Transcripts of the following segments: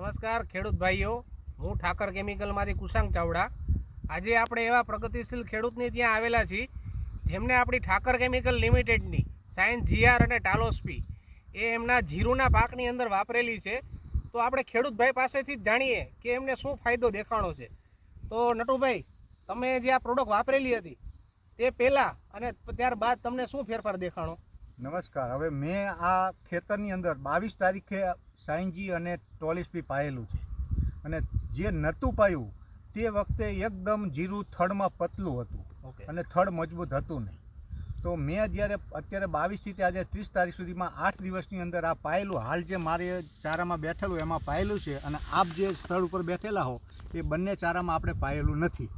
નમસ્કાર ખેડૂત ભાઈઓ, હું ઠાકર કેમિકલમાંથી કુશાંગ ચાવડા. આજે આપણે એવા પ્રગતિશીલ ખેડૂતની ત્યાં આવેલા છીએ જેમને આપણી ઠાકર કેમિકલ લિમિટેડની સાયન્સ જીઆર અને ટાલોસ્પી એ એમના જીરુના પાકની અંદર વાપરેલી છે. તો આપણે ખેડૂતભાઈ પાસેથી જ જાણીએ કે એમને શું ફાયદો દેખાણો છે. તો નટુભાઈ, તમે જે આ પ્રોડક્ટ વાપરેલી હતી તે પહેલાં અને ત્યારબાદ તમને શું ફેરફાર દેખાણો? નમસ્કાર. હવે મેં આ ખેતરની અંદર 22 તારીખે સાયન્જી અને ટોલિસ્પી પાયેલું છે, અને જે નહોતું પાયું તે વખતે એકદમ જીરું થડમાં પતલું હતું અને થડ મજબૂત હતું નહીં. તો મેં જ્યારે અત્યારે 22થી આજે 30 તારીખ સુધીમાં 8 દિવસની અંદર આ પાયેલું, હાલ જે મારે ચારામાં બેઠેલું એમાં પાયેલું છે, અને આપ જે સ્થળ ઉપર બેઠેલા હો એ બંને ચારામાં આપણે પાયેલું નથી.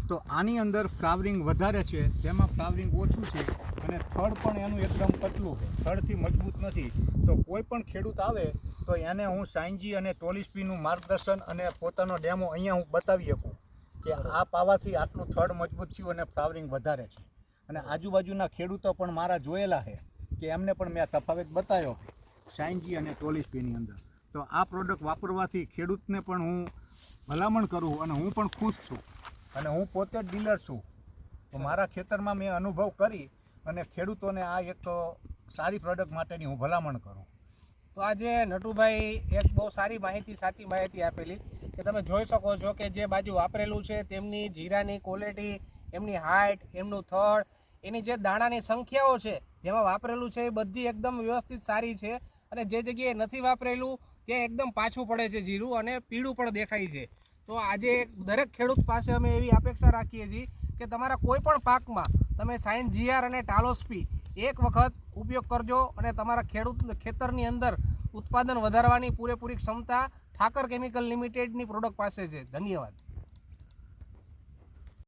તો આની અંદર ફ્લાવરિંગ વધારે છે, તેમાં ફ્લાવરિંગ ઓછું છે, અને થડ પણ એનું એકદમ પતલું છે, થડથી મજબૂત નથી. તો કોઈ પણ ખેડૂત આવે તો એને હું સાયન્જી અને ટોલિસ્પીનું માર્ગદર્શન અને પોતાનો ડેમો અહીંયા હું બતાવી શકું કે આ પાવાથી આટલું થડ મજબૂત થયું અને ફ્લાવરિંગ વધારે છે. અને આજુબાજુના ખેડૂતો પણ મારા જોયેલા છે કે એમને પણ મેં તફાવત બતાવ્યો સાયન્જી અને ટોલિસ્પીની અંદર. તો આ પ્રોડક્ટ વાપરવાથી ખેડૂતને પણ હું ભલામણ કરું, અને હું પણ ખુશ છું, અને હું પોતે જ ડીલર છું. તો મારા ખેતરમાં મેં અનુભવ કરી અને ખેડૂતોને આ એક સારી પ્રોડક્ટ માટેની હું ભલામણ કરું. તો આજે નટુભાઈ એક બહુ સારી માહિતી, સાચી માહિતી આપેલી કે તમે જોઈ શકો છો કે જે બાજુ વાપરેલું છે તેમની જીરાની ક્વોલિટી, એમની હાઇટ, એમનું થડ, એની જે દાણાની સંખ્યાઓ છે જેમાં વાપરેલું છે એ બધી એકદમ વ્યવસ્થિત સારી છે. અને જે જગ્યાએ નથી વાપરેલું ત્યાં એકદમ પાછું પડે છે જીરું, અને પીળું પણ દેખાય છે. તો આજે દરેક ખેડૂત પાસે અમે એવી અપેક્ષા રાખીએ છીએ કે તમારા કોઈ પણ પાકમાં તમે સાયન્સ જીઆર અને ટાલોસ્પી એક વખત ઉપયોગ કરજો, અને તમારા ખેતરની અંદર ઉત્પાદન વધારવાની પૂરેપૂરી ક્ષમતા ઠાકર કેમિકલ લિમિટેડની પ્રોડક્ટ પાસે છે. ધન્યવાદ.